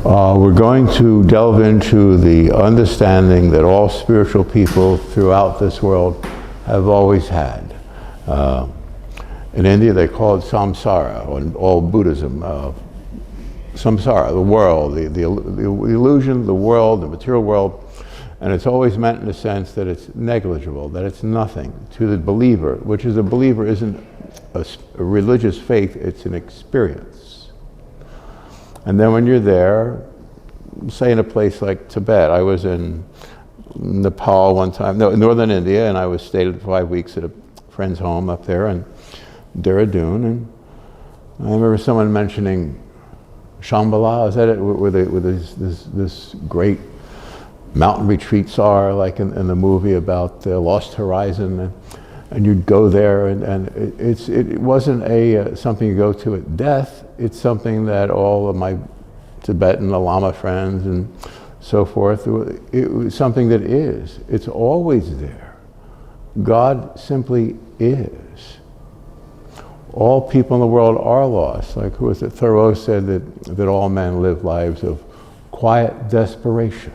We're going to delve into the understanding that all spiritual people throughout this world have always had. In India, they call it samsara, or in all Buddhism, samsara, the world, the illusion, the world, the material world. And it's always meant in the sense that it's negligible, that it's nothing to the believer, which is a believer isn't a religious faith, it's an experience. And then when you're there, say in a place like Tibet, I was in Nepal one time, no, northern India, and I was stayed 5 weeks at a friend's home up there in Dehradun, and I remember someone mentioning Shambhala, is that it, where this great mountain retreats are, like in the movie about Lost Horizon, and you'd go there, and it wasn't something you go to at death. It's something that all of my Tibetan Lama friends and so forth, it was something that is. It's always there. God simply is. All people in the world are lost. Like who was it? Thoreau said that all men live lives of quiet desperation.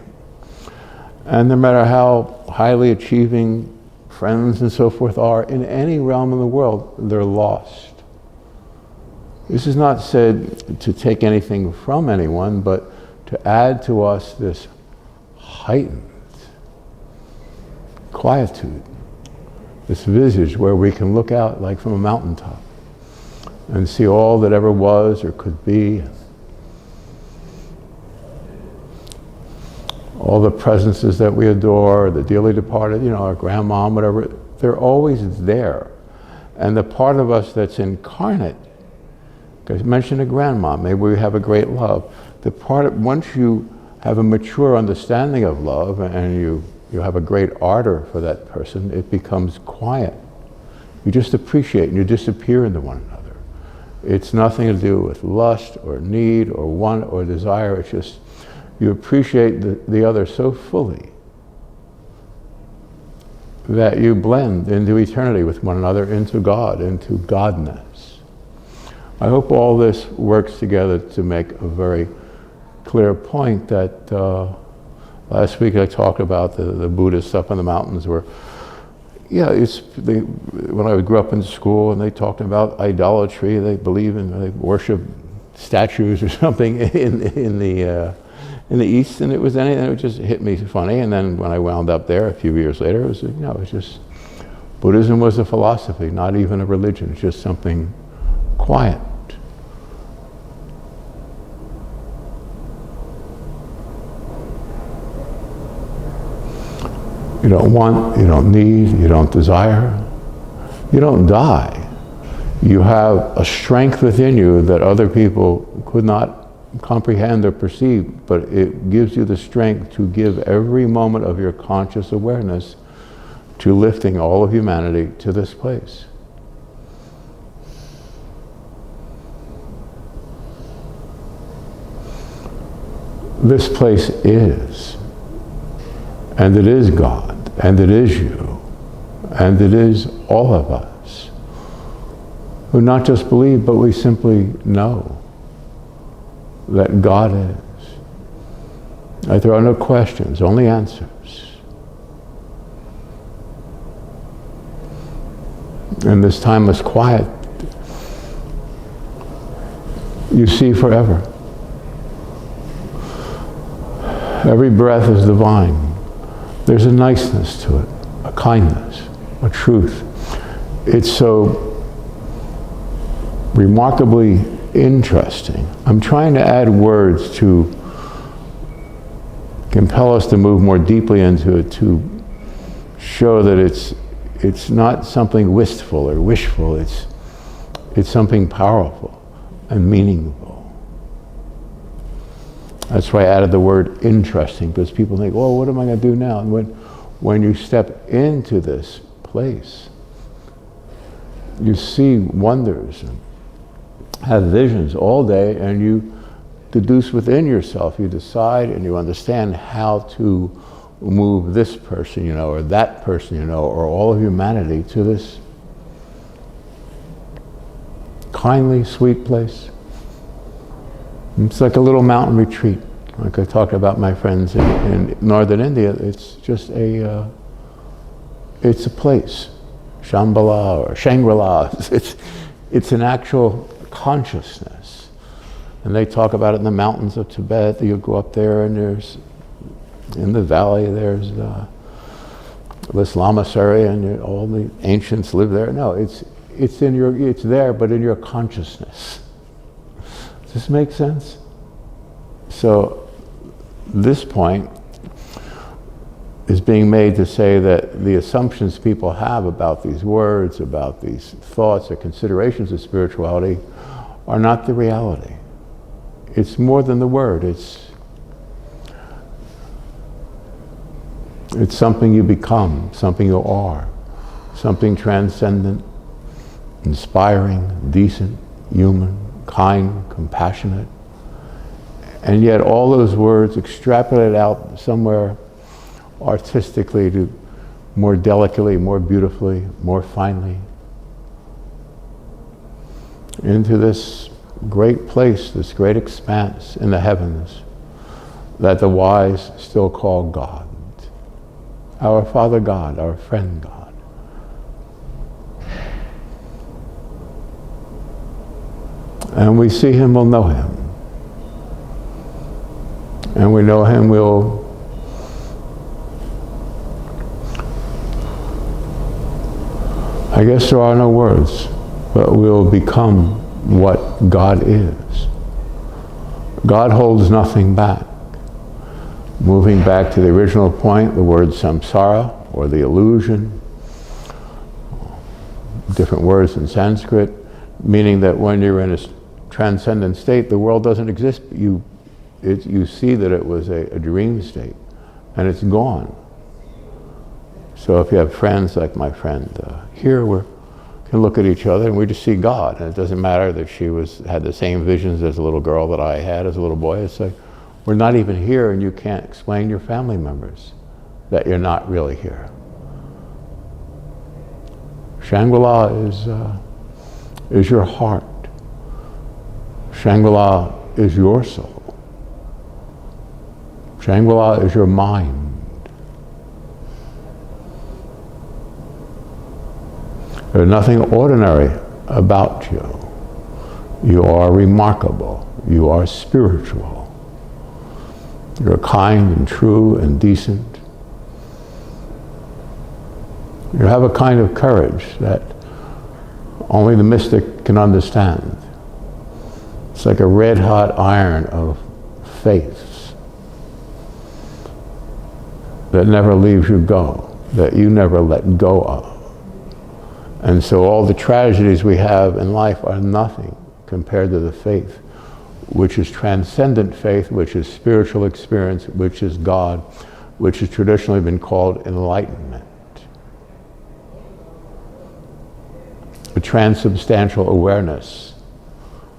And no matter how highly achieving friends and so forth are in any realm in the world, they're lost. This is not said to take anything from anyone, but to add to us this heightened quietude, this visage where we can look out like from a mountaintop and see all that ever was or could be. All the presences that we adore, the dearly departed, our grandmom, whatever, they're always there. And the part of us that's incarnate, because you mentioned a grandmom, maybe we have a great love. Once you have a mature understanding of love and you have a great ardor for that person, it becomes quiet. You just appreciate and you disappear into one another. It's nothing to do with lust or need or want or desire. It's just you appreciate the other so fully that you blend into eternity with one another, into God, into Godness. I hope all this works together to make a very clear point that last week I talked about the Buddhists up in the mountains where, when I grew up in school and they talked about idolatry, they they worship statues or something in the East, and it just hit me funny. And then when I wound up there a few years later, it was just Buddhism was a philosophy, not even a religion. It's just something quiet. You don't want, you don't need, you don't desire, you don't die. You have a strength within you that other people could not comprehend or perceive, but it gives you the strength to give every moment of your conscious awareness to lifting all of humanity to this place. This place is, and it is God, and it is you, and it is all of us, who not just believe, but we simply know that God is. There are no questions, only answers. In this timeless quiet, you see forever. Every breath is divine. There's a niceness to it, a kindness, a truth. It's so remarkably interesting. I'm trying to add words to compel us to move more deeply into it, to show that it's not something wistful or wishful, it's something powerful and meaningful. That's why I added the word interesting, because people think, oh, what am I going to do now? And when you step into this place, you see wonders and have visions all day, and you deduce within yourself, you decide and you understand how to move this person, or that person, or all of humanity to this kindly, sweet place. It's like a little mountain retreat. Like I talked about my friends in northern India, it's just it's a place, Shambhala or Shangri-La. It's an actual consciousness. And they talk about it in the mountains of Tibet. You go up there and there's, in the valley, there's this lamasery and all the ancients live there. No, it's there, but in your consciousness. Does this make sense? So this point is being made to say that the assumptions people have about these words, about these thoughts or considerations of spirituality are not the reality. It's more than the word. It's something you become, something you are, something transcendent, inspiring, decent, human, kind, compassionate. And yet all those words extrapolate out somewhere artistically to more delicately, more beautifully, more finely into this great place, this great expanse in the heavens that the wise still call God. Our Father God, our friend God. And we see him, we'll know him. And we know him, I guess there are no words, but we'll become what God is. God holds nothing back. Moving back to the original point, the word samsara, or the illusion, different words in Sanskrit, meaning that when you're in a transcendent state, the world doesn't exist. You see that it was a dream state, and it's gone. So if you have friends like my friend here, we can look at each other and we just see God. And it doesn't matter that she had the same visions as a little girl that I had as a little boy. It's like, we're not even here, and you can't explain to your family members that you're not really here. Shangri-La is your heart. Shangri-La is your soul. Shangri-La is your mind. There's nothing ordinary about you. You are remarkable. You are spiritual. You're kind and true and decent. You have a kind of courage that only the mystic can understand. It's like a red-hot iron of faith that never leaves you go, that you never let go of. And so all the tragedies we have in life are nothing compared to the faith, which is transcendent faith, which is spiritual experience, which is God, which has traditionally been called enlightenment. A transubstantial awareness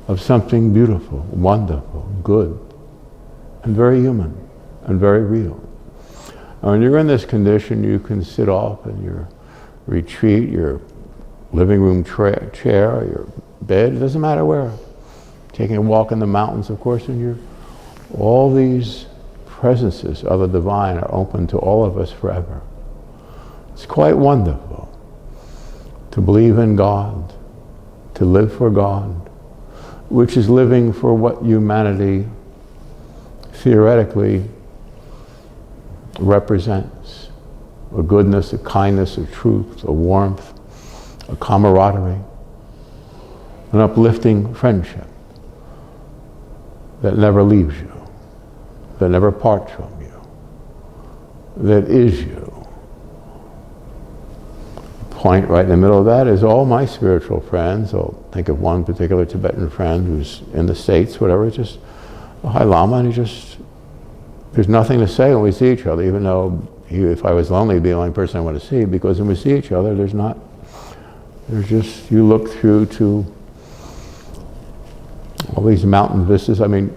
of something beautiful, wonderful, good, and very human, and very real. And when you're in this condition, you can sit off in your retreat, your living room chair, or your bed, it doesn't matter where. Taking a walk in the mountains, of course, and all these presences of the divine are open to all of us forever. It's quite wonderful to believe in God, to live for God, which is living for what humanity theoretically represents. A goodness, a kindness, a truth, a warmth, a camaraderie, an uplifting friendship that never leaves you, that never parts from you, that is you. The point right in the middle of that is all my spiritual friends. I'll think of one particular Tibetan friend who's in the States, whatever, just a High Lama, and there's nothing to say when we see each other, even though if I was lonely, he'd be the only person I want to see, because when we see each other, there's just, you look through to all these mountain vistas. I mean,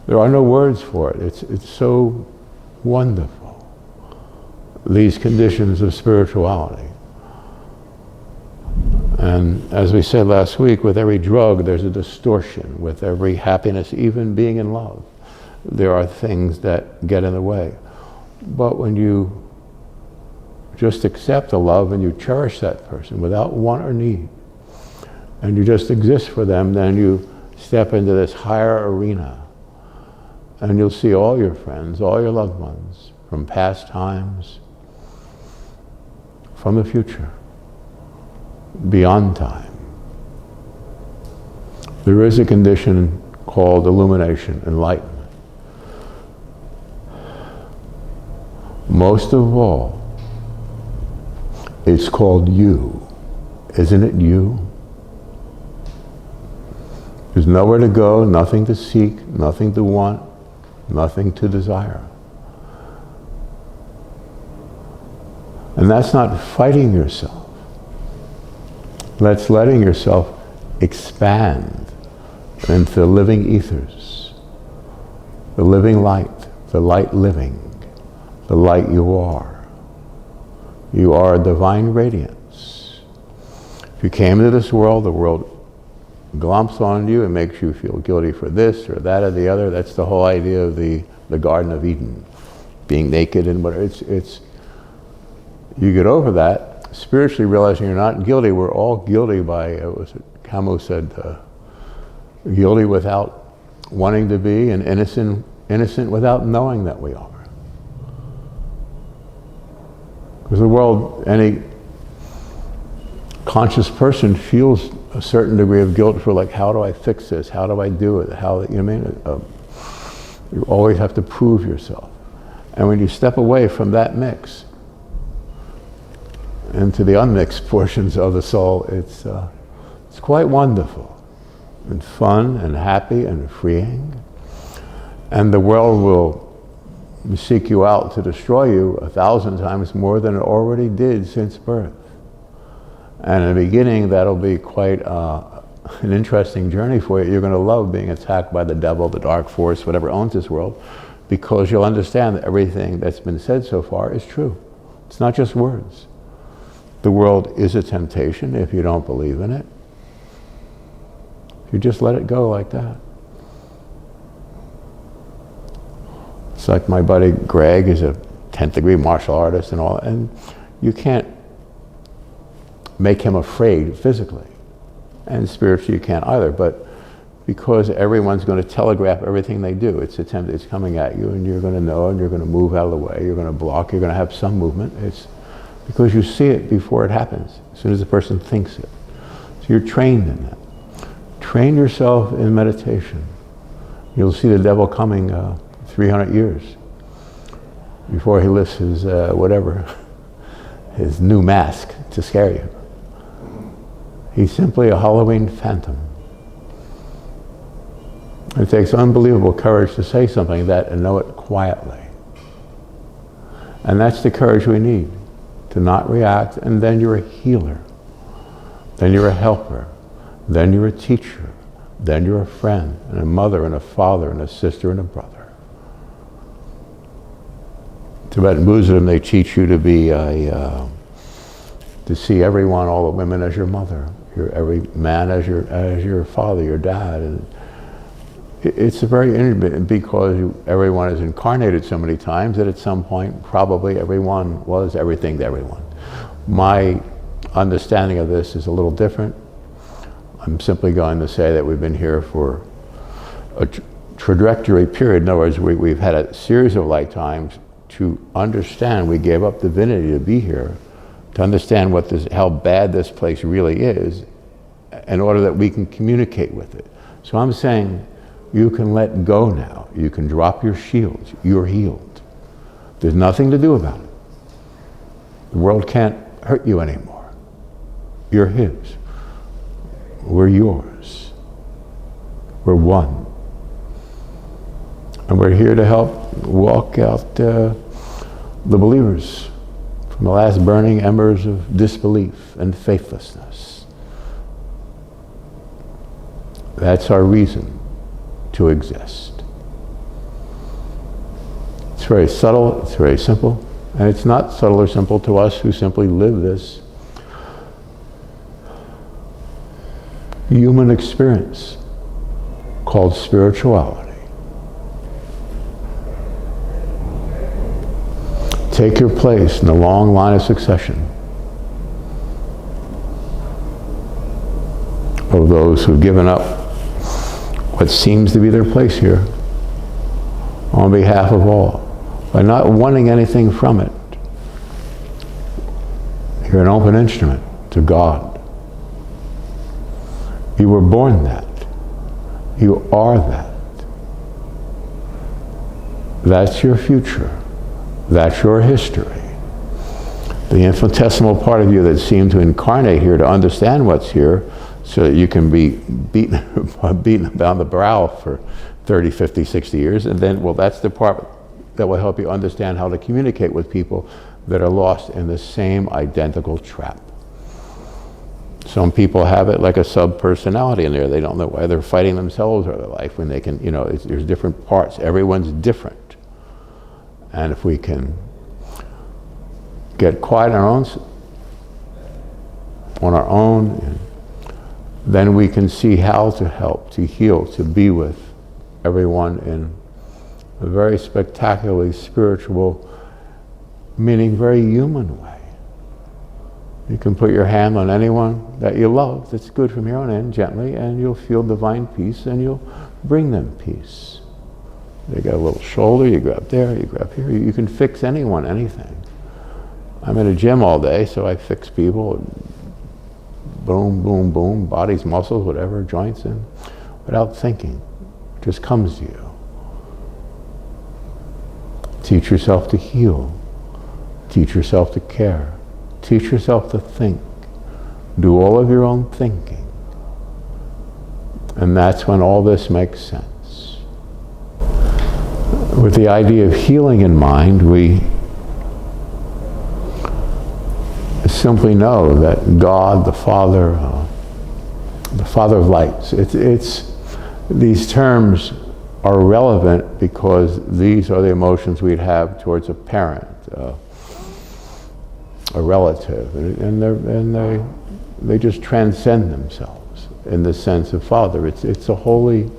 there are no words for it. It's so wonderful, these conditions of spirituality. And as we said last week, with every drug, there's a distortion. With every happiness, even being in love, there are things that get in the way. But when you just accept the love and you cherish that person without want or need, and you just exist for them, then you step into this higher arena, and you'll see all your friends, all your loved ones, from past times, from the future, beyond time. There is a condition called illumination, enlightenment. Most of all, it's called you. Isn't it you? There's nowhere to go, nothing to seek, nothing to want, nothing to desire. And that's not fighting yourself. That's letting yourself expand into the living ethers, the living light, the light living, the light you are. You are a divine radiance. If you came into this world, the world glomps on you and makes you feel guilty for this or that or the other. That's the whole idea of the Garden of Eden, being naked and whatever. It's you get over that, spiritually realizing you're not guilty. We're all guilty by, Camus said, guilty without wanting to be, and innocent without knowing that we are. Because the world, any conscious person feels a certain degree of guilt for, like, how do I fix this? How do I do it? How, you know what I mean? You always have to prove yourself. And when you step away from that mix into the unmixed portions of the soul, it's quite wonderful and fun and happy and freeing. And the world will seek you out to destroy you 1,000 times more than it already did since birth. And in the beginning, that'll be quite an interesting journey for you. You're going to love being attacked by the devil, the dark force, whatever owns this world, because you'll understand that everything that's been said so far is true. It's not just words. The world is a temptation if you don't believe in it. If you just let it go like that. It's like my buddy Greg is a 10th degree martial artist and all, and you can't make him afraid physically. And spiritually you can't either, but because everyone's going to telegraph everything they do, it's coming at you, and you're going to know, and you're going to move out of the way, you're going to block, you're going to have some movement. It's because you see it before it happens, as soon as the person thinks it. So you're trained in that. Train yourself in meditation. You'll see the devil coming 300 years before he lifts his his new mask to scare you. He's simply a Halloween phantom. It takes unbelievable courage to say something that and know it quietly. And that's the courage we need, to not react, and then you're a healer. Then you're a helper. Then you're a teacher. Then you're a friend, and a mother, and a father, and a sister, and a brother. Tibetan Buddhism, they teach you to be to see everyone, all the women, as your mother, every man as your father, your dad. And it's a very intimate, because everyone is incarnated so many times that at some point probably everyone was everything to everyone. My understanding of this is a little different. I'm simply going to say that we've been here for a trajectory period. In other words, we've had a series of lifetimes to understand. We gave up divinity to be here, to understand how bad this place really is, in order that we can communicate with it. So I'm saying you can let go now. You can drop your shields. You're healed. There's nothing to do about it. The world can't hurt you anymore. You're his. We're yours. We're one. And we're here to help walk out the believers from the last burning embers of disbelief and faithlessness. That's our reason to exist. It's very subtle, it's very simple, and it's not subtle or simple to us who simply live this human experience called spirituality. take your place in the long line of succession of those who've given up what seems to be their place here on behalf of all, by not wanting anything from it. You're an open instrument to God. You were born that. You are that. That's your future. That's your history. The infinitesimal part of you that seemed to incarnate here to understand what's here so that you can be beaten down the brow for 30, 50, 60 years, and then, well, that's the part that will help you understand how to communicate with people that are lost in the same identical trap. Some people have it like a sub-personality in there. They don't know why they're fighting themselves or their life when they can, there's different parts. Everyone's different. And if we can get quiet on our own, then we can see how to help, to heal, to be with everyone in a very spectacularly spiritual, meaning very human way. You can put your hand on anyone that you love that's good from here on in, gently, and you'll feel divine peace, and you'll bring them peace. They got a little shoulder, you grab there, you grab here. You can fix anyone, anything. I'm in a gym all day, so I fix people. Boom, boom, boom, bodies, muscles, whatever, joints, and without thinking. It just comes to you. Teach yourself to heal. Teach yourself to care. Teach yourself to think. Do all of your own thinking. And that's when all this makes sense. With the idea of healing in mind, we simply know that God, the Father of lights, these terms are relevant because these are the emotions we'd have towards a parent, a relative, and they just transcend themselves in the sense of Father. It's a holy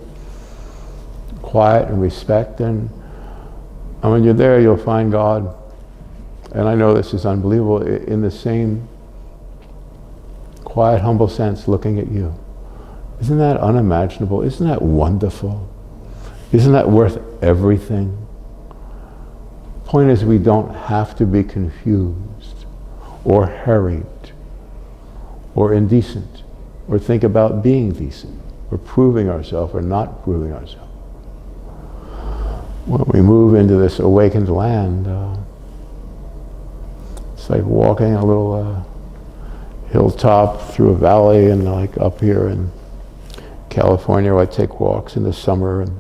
quiet and respect, and when you're there, you'll find God. And I know this is unbelievable, in the same quiet, humble sense, looking at you. Isn't that unimaginable? Isn't that wonderful? Isn't that worth everything? Point is, we don't have to be confused or hurried or indecent or think about being decent or proving ourselves or not proving ourselves. When we move into this awakened land, it's like walking a little hilltop through a valley, and like up here in California, I take walks in the summer and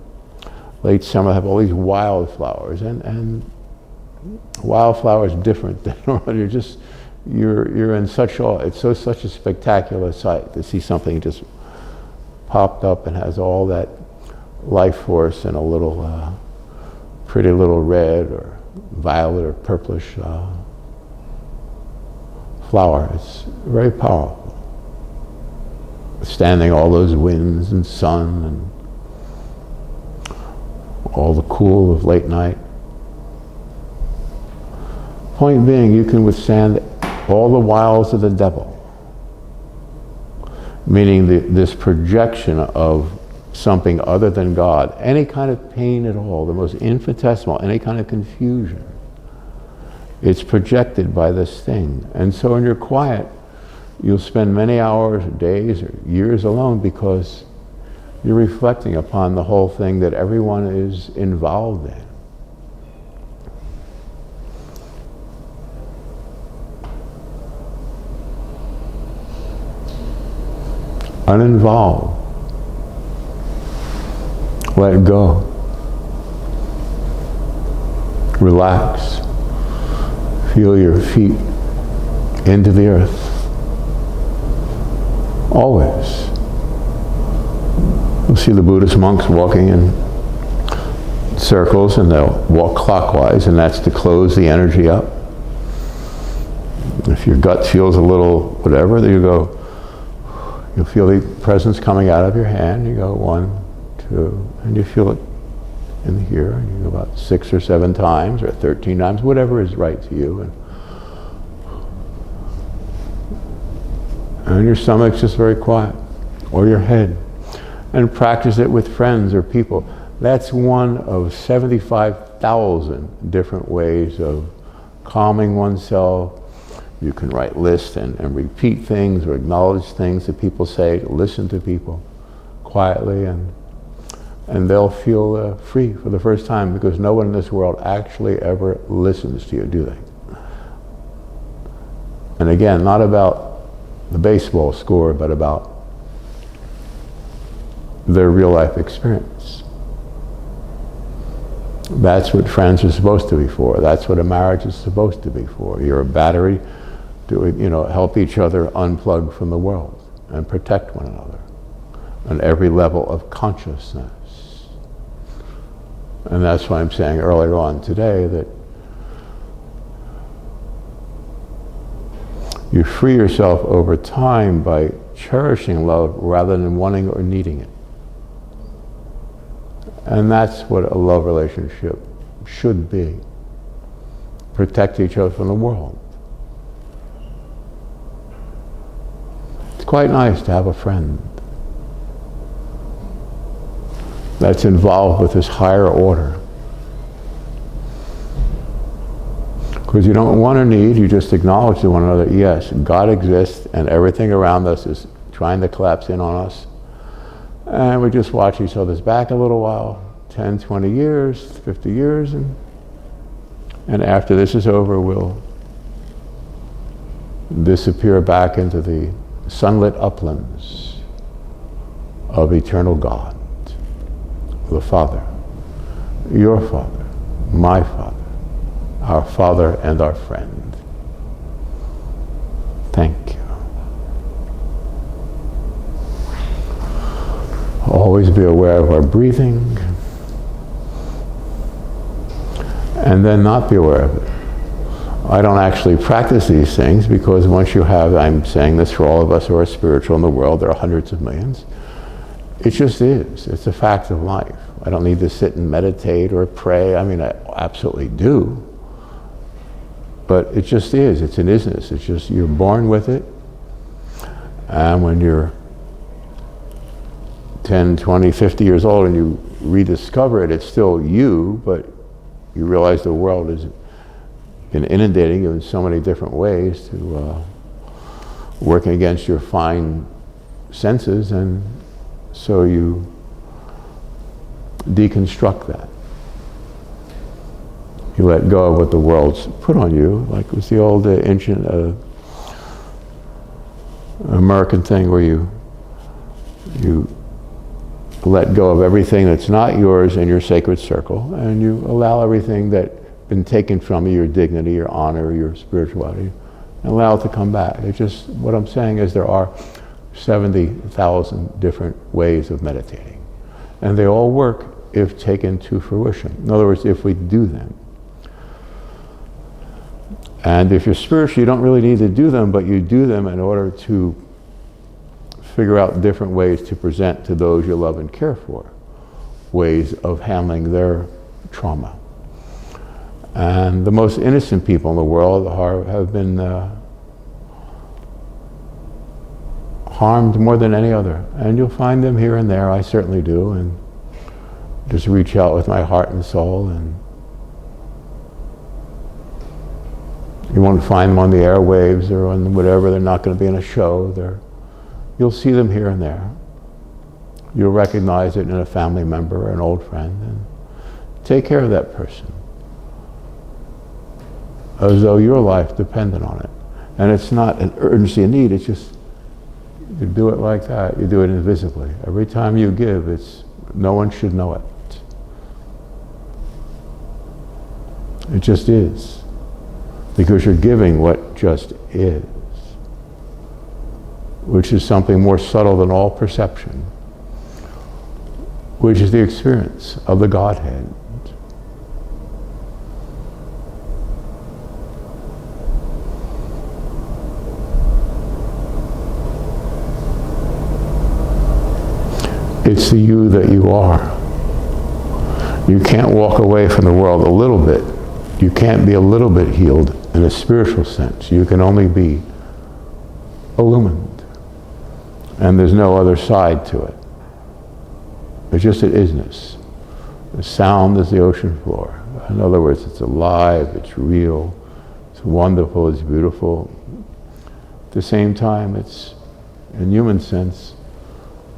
late summer. I have all these wildflowers, and wildflowers different than normal. You're in such awe. It's such a spectacular sight to see something just popped up and has all that life force in a little pretty little red or violet or purplish flower. It's very powerful. Standing all those winds and sun and all the cool of late night. Point being, you can withstand all the wiles of the devil. Meaning this projection of something other than God, any kind of pain at all, the most infinitesimal, any kind of confusion, it's projected by this thing. And so when you're quiet, you'll spend many hours, or days, or years alone because you're reflecting upon the whole thing that everyone is involved in. Uninvolved. Let go. Relax. Feel your feet into the earth. Always. You'll see the Buddhist monks walking in circles, and they'll walk clockwise, and that's to close the energy up. If your gut feels a little whatever, then you'll feel the presence coming out of your hand. You go 1, 2, and you feel it in here, and you go about 6 or 7 times, or 13 times, whatever is right to you. And your stomach's just very quiet, or your head. And practice it with friends or people. That's one of 75,000 different ways of calming oneself. You can write lists and repeat things or acknowledge things that people say, listen to people quietly, and they'll feel free for the first time, because no one in this world actually ever listens to you, do they? And again, not about the baseball score, but about their real life experience. That's what friends are supposed to be for. That's what a marriage is supposed to be for. You're a battery to, help each other unplug from the world and protect one another on every level of consciousness. And that's why I'm saying earlier on today that you free yourself over time by cherishing love rather than wanting or needing it. And that's what a love relationship should be. Protect each other from the world. It's quite nice to have a friend that's involved with this higher order. Because you don't want to need, you just acknowledge to one another, yes, God exists and everything around us is trying to collapse in on us. And we just watch each other's back a little while, 10, 20 years, 50 years, and after this is over, we'll disappear back into the sunlit uplands of eternal God, the Father, your Father, my Father, our Father and our friend. Thank you. Always be aware of our breathing, and then not be aware of it. I don't actually practice these things because once you have, I'm saying this for all of us who are spiritual in the world, there are hundreds of millions. It just is. It's a fact of life. I don't need to sit and meditate or pray. I mean, I absolutely do. But it just is. It's an isness. It's just, you're born with it. And when you're 10, 20, 50 years old and you rediscover it, it's still you, but you realize the world has been inundating you in so many different ways to working against your fine senses, and so you deconstruct that. You let go of what the world's put on you, like it was the old ancient American thing where you let go of everything that's not yours in your sacred circle, and you allow everything that's been taken from you, your dignity, your honor, your spirituality, and allow it to come back. It's just, what I'm saying is there are 70,000 different ways of meditating, and they all work if taken to fruition. In other words, if we do them. And if you're spiritual, you don't really need to do them, but you do them in order to figure out different ways to present to those you love and care for, ways of handling their trauma. And the most innocent people in the world have been harmed more than any other. And you'll find them here and there, I certainly do, and just reach out with my heart and soul, and you won't find them on the airwaves or on whatever. They're not going to be in a show. You'll see them here and there. You'll recognize it in a family member or an old friend, and take care of that person as though your life depended on it. And it's not an urgency and need, it's just, you do it like that, you do it invisibly. Every time you give, no one should know it. It just is. Because you're giving what just is, which is something more subtle than all perception, which is the experience of the Godhead. It's the you that you are. You can't walk away from the world a little bit. You can't be a little bit healed in a spiritual sense. You can only be illumined. And there's no other side to it. It's just an isness. The sound is the ocean floor. In other words, it's alive, it's real, it's wonderful, it's beautiful. At the same time, it's, in human sense,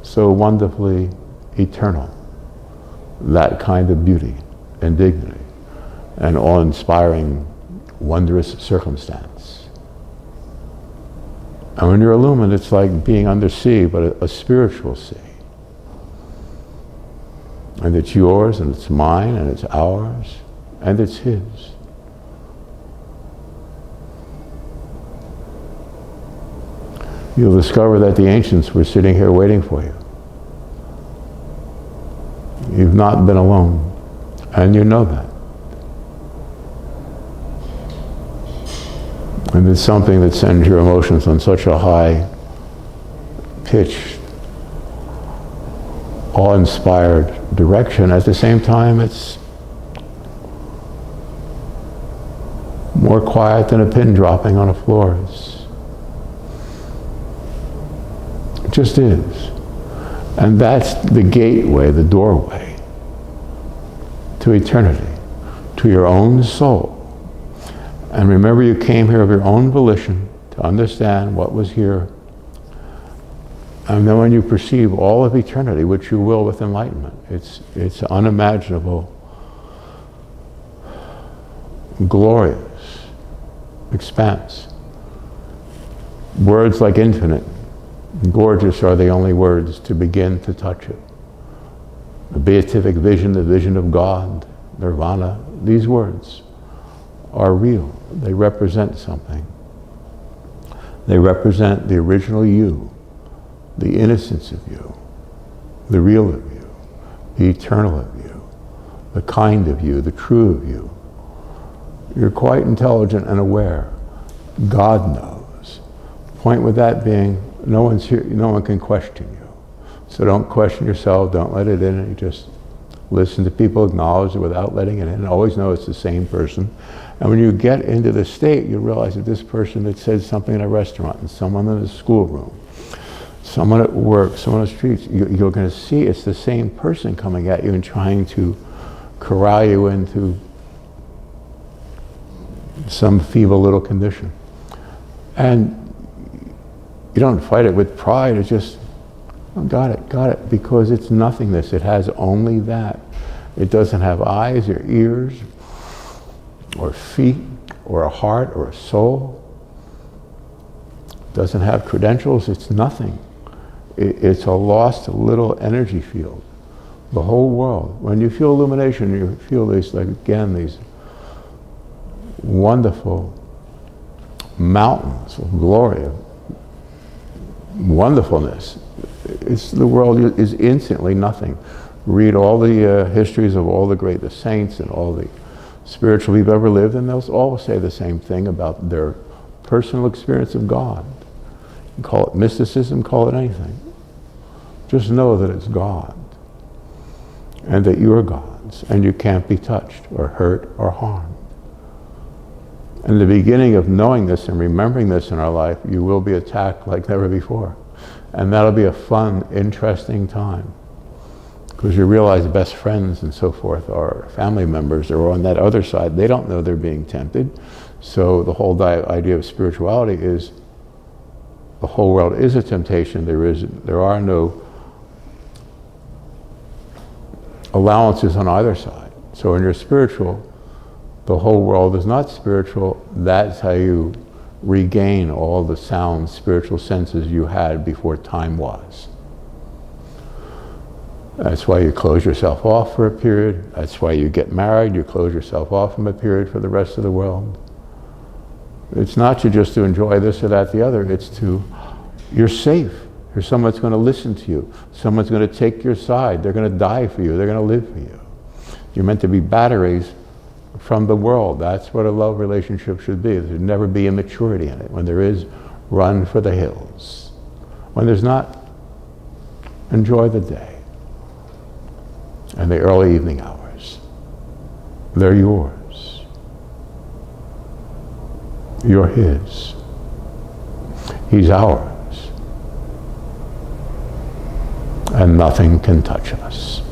so wonderfully eternal. That kind of beauty and dignity and awe-inspiring, wondrous circumstance. And when you're illumined, it's like being under sea, but a spiritual sea. And it's yours, and it's mine, and it's ours, and it's his. You'll discover that the ancients were sitting here waiting for you. You've not been alone, and you know that. And it's something that sends your emotions on such a high pitch, awe-inspired direction. At the same time, it's more quiet than a pin dropping on a floor. It just is. And that's the gateway, the doorway to eternity, to your own soul. And remember, you came here of your own volition to understand what was here. And then when you perceive all of eternity, which you will with enlightenment, it's unimaginable, glorious expanse. Words like infinite, gorgeous are the only words to begin to touch it. The beatific vision, the vision of God, nirvana, these words are real. They represent something. They represent the original you, the innocence of you, the real of you, the eternal of you, the kind of you, the true of you. You're quite intelligent and aware. God knows. The point with that being, no one's here, no one can question you. So don't question yourself, don't let it in, you just listen to people, acknowledge it without letting it in, always know it's the same person. And when you get into the state, you realize that this person that said something in a restaurant, and someone in a schoolroom, someone at work, someone on the streets, you're going to see it's the same person coming at you and trying to corral you into some feeble little condition. And you don't fight it with pride, it's just, oh, got it, because it's nothingness. It has only that. It doesn't have eyes or ears or feet or a heart or a soul. It doesn't have credentials, it's nothing. It's a lost little energy field. The whole world. When you feel illumination, you feel these, like, again, these wonderful mountains of glory, of wonderfulness. The world is instantly nothing. Read all the histories of all the saints and all the spiritual people ever lived, and they'll all say the same thing about their personal experience of God. You call it mysticism, call it anything. Just know that it's God, and that you're God's, and you can't be touched or hurt or harmed. And the beginning of knowing this and remembering this in our life, you will be attacked like never before. And that'll be a fun, interesting time. Because you realize best friends and so forth are family members. They're on that other side. They don't know they're being tempted. So the whole idea of spirituality is the whole world is a temptation. There are no allowances on either side. So when you're spiritual, the whole world is not spiritual. That's how you regain all the sound spiritual senses you had before time was. That's why you close yourself off for a period. That's why you get married. You close yourself off from a period for the rest of the world. It's not just to enjoy this or that, the other. It's to, you're safe. There's someone that's going to listen to you. Someone's going to take your side. They're going to die for you. They're going to live for you. You're meant to be batteries from the world. That's what a love relationship should be. There should never be immaturity in it. When there is, run for the hills. When there's not, enjoy the day and the early evening hours. They're yours. You're his. He's ours. And nothing can touch us.